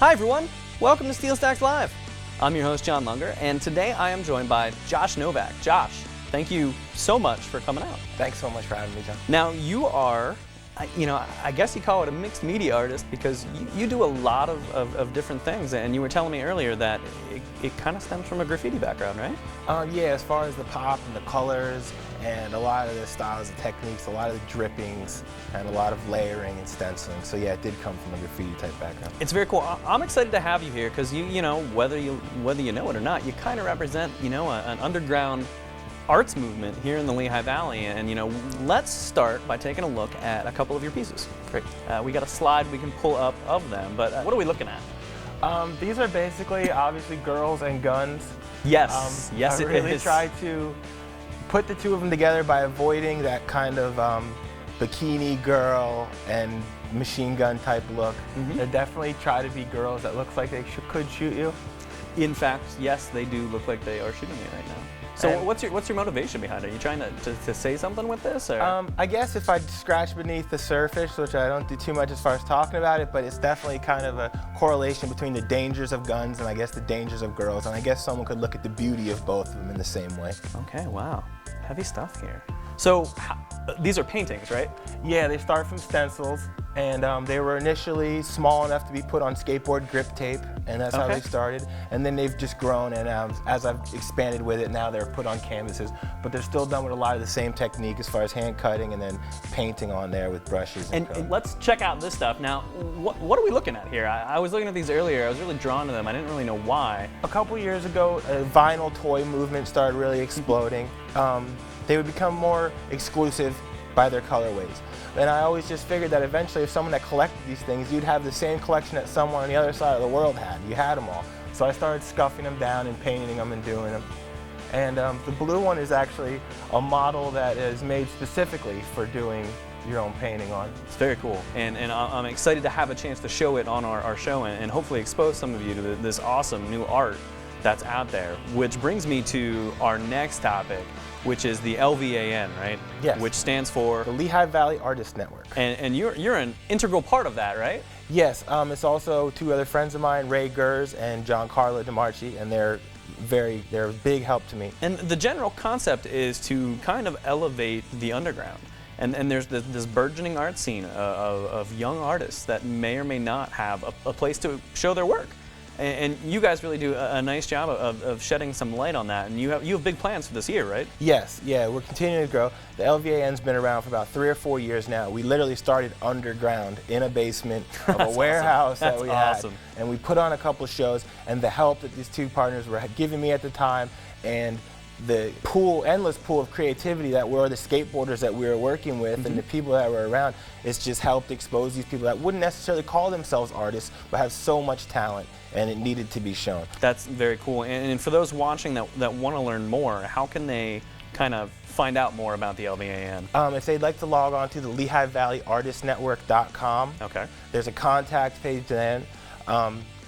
Hi everyone, welcome to SteelStacks Live. I'm your host Jon Lunger, and today I am joined by Josh Novak. Josh, thank you so much for coming out. Thanks so much for having me, John. Now you are, I guess you call it a mixed media artist because you do a lot of different things, and you were telling me earlier that it kind of stems from a graffiti background, right? Yeah, as far as the pop and the colors and a lot of the styles and techniques, a lot of the drippings and a lot of layering and stenciling. So yeah, it did come from a graffiti type background. It's very cool. I'm excited to have you here because you know, whether you know it or not, you kind of represent, an underground arts movement here in the Lehigh Valley, and let's start by taking a look at a couple of your pieces. Great. We got a slide we can pull up of them, but what are we looking at? These are basically, obviously, girls and guns. Yes, yes it is. I really tried to put the two of them together by avoiding that kind of bikini girl and machine gun type look. Mm-hmm. They definitely try to be girls that looks like they could shoot you. In fact, yes, they do look like they are shooting me right now. So And what's your motivation behind it? Are you trying to say something with this? Or? I guess if I scratch beneath the surface, which I don't do too much as far as talking about it, but it's definitely kind of a correlation between the dangers of guns and I guess the dangers of girls, and I guess someone could look at the beauty of both of them in the same way. Okay, wow. Heavy stuff here. So these are paintings, right? Yeah, they start from stencils, and they were initially small enough to be put on skateboard grip tape, and that's how they started. And then they've just grown, and as I've expanded with it, now they're put on canvases. But they're still done with a lot of the same technique as far as hand cutting and then painting on there with brushes. And let's check out this stuff. Now, what are we looking at here? I was looking at these earlier. I was really drawn to them. I didn't really know why. A couple years ago, a vinyl toy movement started really exploding. They would become more exclusive by their colorways. And I always just figured that eventually if someone that collected these things, you'd have the same collection that someone on the other side of the world had. You had them all. So I started scuffing them down and painting them and doing them. And the blue one is actually a model that is made specifically for doing your own painting on. It's very cool, and I'm excited to have a chance to show it on our show and hopefully expose some of you to this awesome new art that's out there. Which brings me to our next topic, which is the LVAN, right? Yes. Which stands for? The Lehigh Valley Artist Network. And you're an integral part of that, right? Yes, it's also two other friends of mine, Ray Gers and John Carlo DeMarchi, and they're a big help to me. And the general concept is to kind of elevate the underground. And there's this burgeoning art scene of young artists that may or may not have a place to show their work. And you guys really do a nice job of shedding some light on that. And you have big plans for this year, right? Yes, yeah, we're continuing to grow. The LVAN's been around for about 3 or 4 years now. We literally started underground in a basement of a warehouse that we had. And we put on a couple shows, and the help that these two partners were giving me at the time, and the endless pool of creativity that were the skateboarders that we were working with and the people that were around, it's just helped expose these people that wouldn't necessarily call themselves artists but have so much talent, and it needed to be shown. That's very cool. And for those watching that want to learn more, how can they kind of find out more about the LVAN? If they'd like to log on to the Lehigh Valley Artist Network.com, there's a contact page then.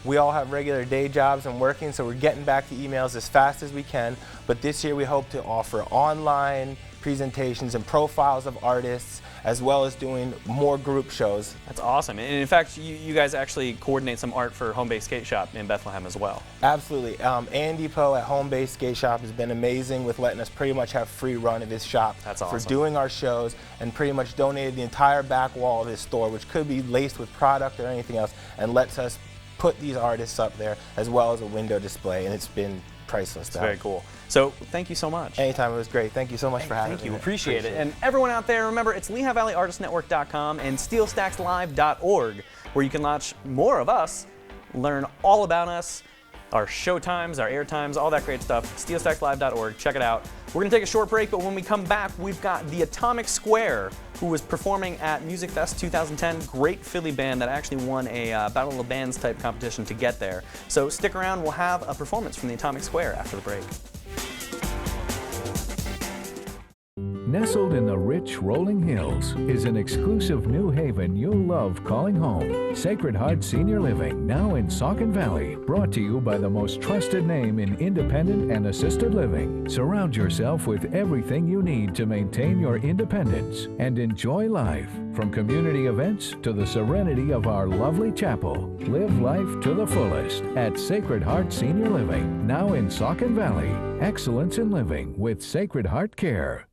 We all have regular day jobs and working, so we're getting back to emails as fast as we can. But this year we hope to offer online presentations and profiles of artists, as well as doing more group shows. That's awesome. And in fact, you guys actually coordinate some art for Home Base Skate Shop in Bethlehem as well. Absolutely. Andy Poe at Home Base Skate Shop has been amazing with letting us pretty much have free run of his shop. That's awesome. For doing our shows, and pretty much donated the entire back wall of his store, which could be laced with product or anything else, and lets us put these artists up there as well as a window display, and it's been priceless. It's very cool. So thank you so much. Anytime, it was great. Thank you so much for having me. Thank you, appreciate it. And everyone out there, remember, it's LehighValleyArtistNetwork.com and SteelStacksLive.org, where you can watch more of us, learn all about us, our show times, our air times, all that great stuff. SteelStacksLive.org, check it out. We're going to take a short break, but when we come back, we've got the Atomic Square, who was performing at Musikfest 2010. Great Philly band that actually won a Battle of the Bands type competition to get there. So stick around, we'll have a performance from the Atomic Square after the break. Nestled in the rich rolling hills is an exclusive new haven you'll love calling home. Sacred Heart Senior Living, now in Saucon Valley, brought to you by the most trusted name in independent and assisted living. Surround yourself with everything you need to maintain your independence and enjoy life. From community events to the serenity of our lovely chapel, live life to the fullest at Sacred Heart Senior Living, now in Saucon Valley. Excellence in living with Sacred Heart Care.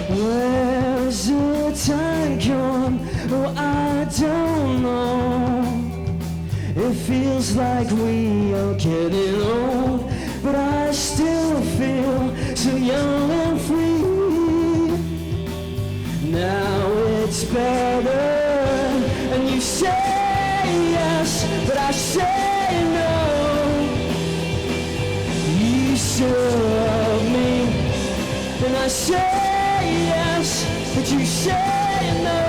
Where's the time gone? Oh, I don't know. It feels like we are getting old, but I still feel so young and free. Now it's better, and you say yes, but I say no. You still love me, and I say yes, but you say no.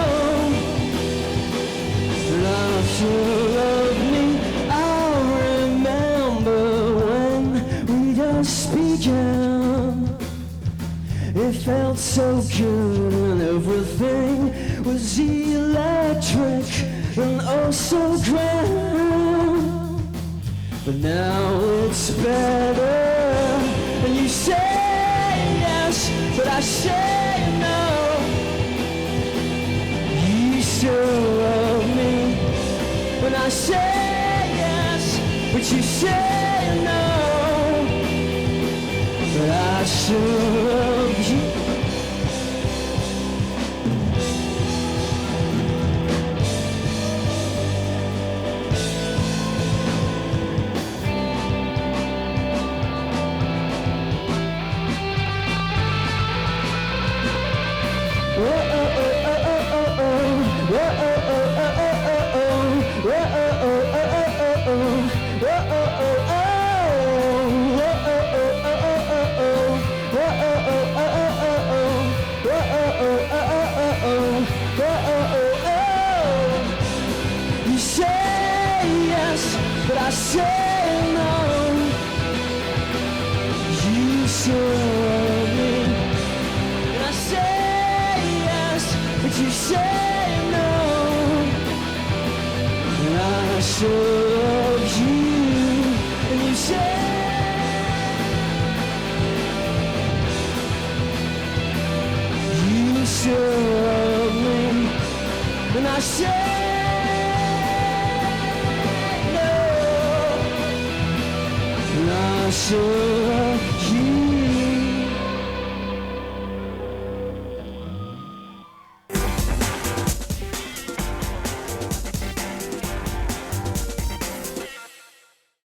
But I'm sure of me, I'll remember when we just began. It felt so good and everything was electric and oh so grand. But now it's better, and you say yes, but I say no. You still love me when I say yes, but you say no. But I still love you. You say yes, but I say no. You still love me, and I say yes, but you say no. And I still love you, and you say you still love me, and I say no. And I still love